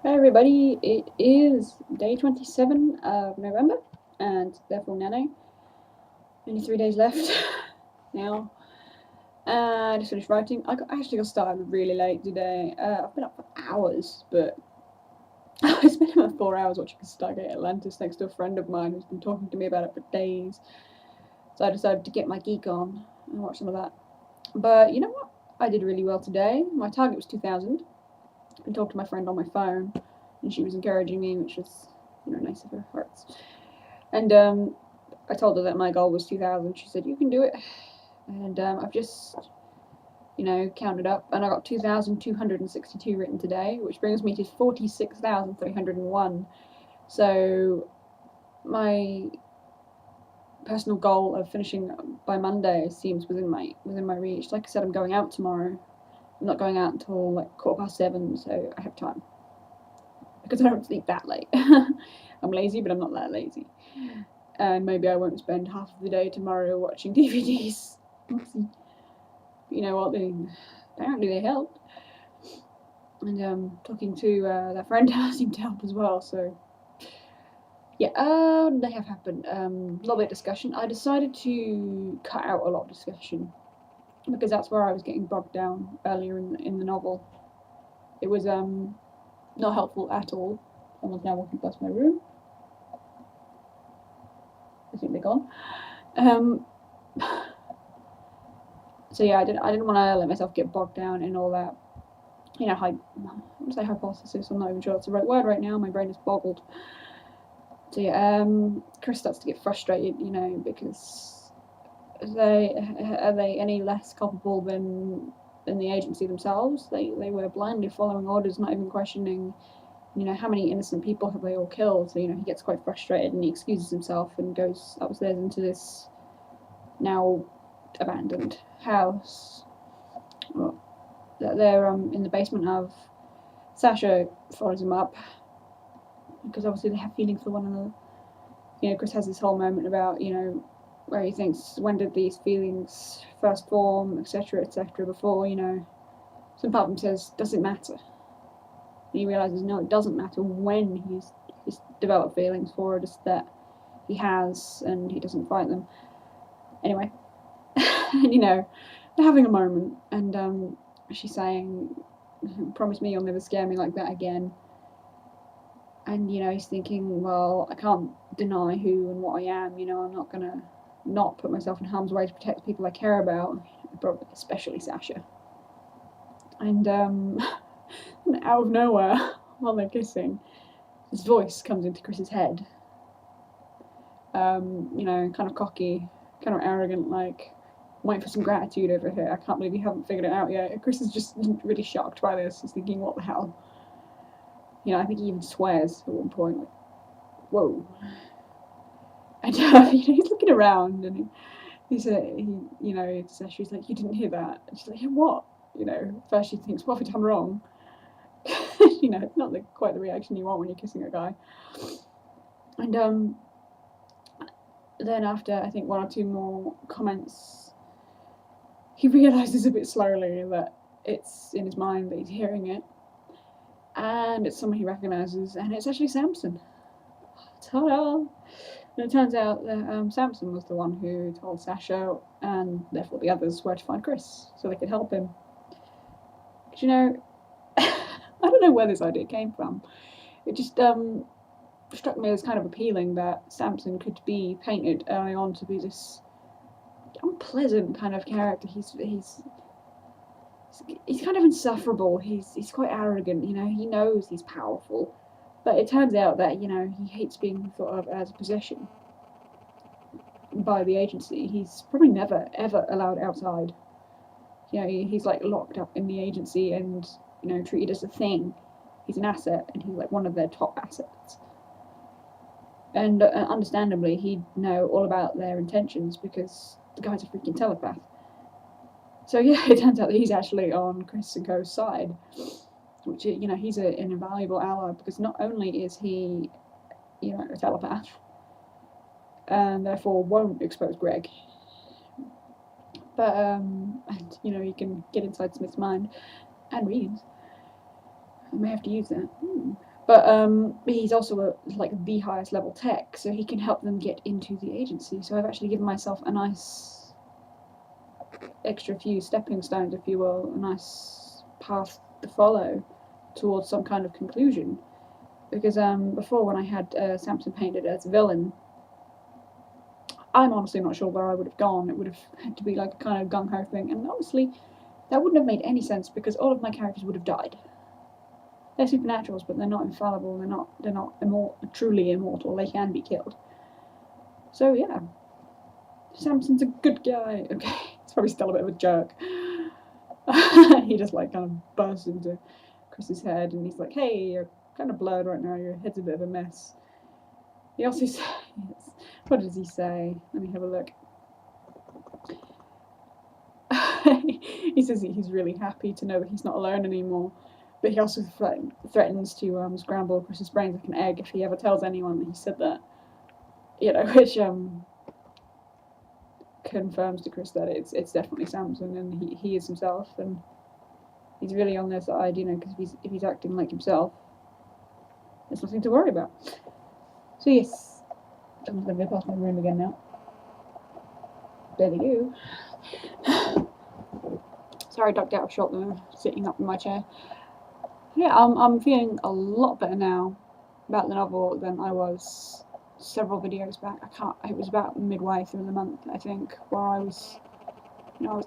Hi everybody, it is day 27 of November, and therefore Nano. Only 3 days left now. I just finished writing. I actually got started really late today. I've been up for hours, but I spent about 4 hours watching Stargate Atlantis next to a friend of mine who's been talking to me about it for days. So I decided to get my geek on and watch some of that. But you know what? I did really well today. My target was 2,000. I talked to my friend on my phone, and she was encouraging me, which was, nice of her hearts. And I told her that my goal was 2,000. She said, "You can do it." And I've just, counted up, and I got 2,262 written today, which brings me to 46,301. So my personal goal of finishing by Monday seems within my reach. Like I said, I'm going out tomorrow. I'm not going out until like 7:15, so I have time because I don't sleep that late. I'm lazy, but I'm not that lazy. And maybe I won't spend half of the day tomorrow watching DVDs. You know what? Apparently they helped. And talking to that friend seemed to help as well. So yeah, what did they have happen? A little bit of discussion. I decided to cut out a lot of discussion because that's where I was getting bogged down earlier in the novel. It was not helpful at all. Someone's now walking past my room. I think they're gone. Um, so yeah, I didn't want to let myself get bogged down in all that. I would say hypothesis. I'm not even sure that's the right word right now. My brain is boggled. So yeah, Chris starts to get frustrated, because are they any less culpable than the agency themselves? They were blindly following orders, not even questioning, how many innocent people have they all killed? So he gets quite frustrated and he excuses himself and goes upstairs into this now abandoned house. Well, they're in the basement of. Sasha follows him up because obviously they have feelings for one another. Chris has this whole moment about, where he thinks, when did these feelings first form, etc., etc., before, some part of him says, does it matter? And he realizes, no, it doesn't matter when he's developed feelings for her, just that he has and he doesn't fight them. Anyway, and, they're having a moment, and she's saying, promise me you'll never scare me like that again. And he's thinking, well, I can't deny who and what I am. I'm not gonna not put myself in harm's way to protect the people I care about, especially Sasha. And out of nowhere, while they're kissing, his voice comes into Chris's head. Kind of cocky, kind of arrogant, like, I'm waiting for some gratitude over here. I can't believe you haven't figured it out yet. Chris is just really shocked by this. He's thinking, what the hell? I think he even swears at one point, like, whoa. And he's looking around, and he's Sasha's like, you didn't hear that? And she's like, yeah, what? First she thinks, what have I done wrong? It's not quite the reaction you want when you're kissing a guy. And then after I think one or two more comments, he realizes a bit slowly that it's in his mind that he's hearing it, and it's someone he recognizes, and it's actually Samson. Ta-da! And it turns out that Samson was the one who told Sasha and therefore the others where to find Chris so they could help him. Because, I don't know where this idea came from. It just struck me as kind of appealing that Samson could be painted early on to be this unpleasant kind of character. He's kind of insufferable. He's quite arrogant. He knows he's powerful, but it turns out that he hates being thought of as a possession by the agency. He's probably never ever allowed outside. He's like locked up in the agency and treated as a thing. He's an asset, and he's like one of their top assets. And understandably, he'd know all about their intentions because the guy's a freaking telepath. So yeah, it turns out that he's actually on Chris and Co's side, which he's an invaluable ally because not only is he a telepath and therefore won't expose Greg, but and he can get inside Smith's mind and Reeves. I may have to use that. But he's also like the highest level tech, so he can help them get into the agency. So I've actually given myself a nice extra few stepping stones, if you will, a nice path to follow towards some kind of conclusion. Because before, when I had Samson painted as a villain, I'm honestly not sure where I would have gone. It would have had to be like a kind of gung-ho thing, and honestly, that wouldn't have made any sense because all of my characters would have died. They're supernaturals, but they're not infallible. They're not truly immortal. They can be killed. So yeah, Samson's a good guy. Okay, he's probably still a bit of a jerk. He just like kind of bursts into Chris's head, and he's like, "Hey, you're kind of blurred right now. Your head's a bit of a mess." He also says, what does he say? Let me have a look. He says that he's really happy to know that he's not alone anymore, but he also threatens to scramble Chris's brains like an egg if he ever tells anyone that he said that. You know, which confirms to Chris that it's definitely Samson and he is himself, and he's really on their side, you know, because if he's acting like himself, there's nothing to worry about. So yes, I'm going to go past my room again now. There they go. Sorry, I ducked out of shot though, sitting up in my chair. Yeah, I'm feeling a lot better now about the novel than I was several videos back. It was about midway through the month, I think, where I was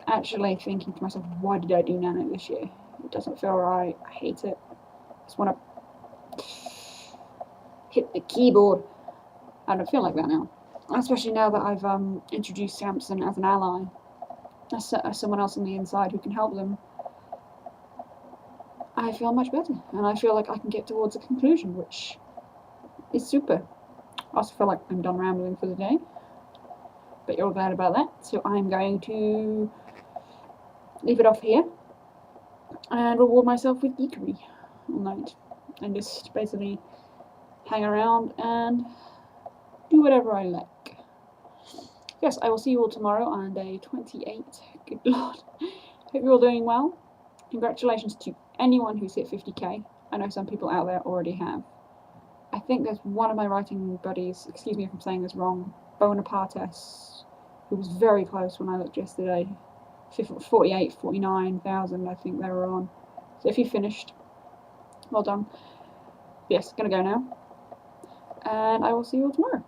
actually thinking to myself, why did I do Nano this year? It doesn't feel right. I hate it. I just want to hit the keyboard. I don't feel like that now, especially now that I've introduced Samson as an ally, as someone else on the inside who can help them. I feel much better, and I feel like I can get towards a conclusion, which is super. I also feel like I'm done rambling for the day, but you're all glad about that, so I'm going to leave it off here and reward myself with geekery all night, and just basically hang around and do whatever I like. Yes, I will see you all tomorrow on day 28. Good lord. Hope you're all doing well. Congratulations to anyone who's hit 50k. I know some people out there already have. I think there's one of my writing buddies, excuse me if I'm saying this wrong, Bonapartes, who was very close when I looked yesterday. 48, 49,000 I think they were on. So if you finished, well done. Yes, gonna go now. And I will see you all tomorrow.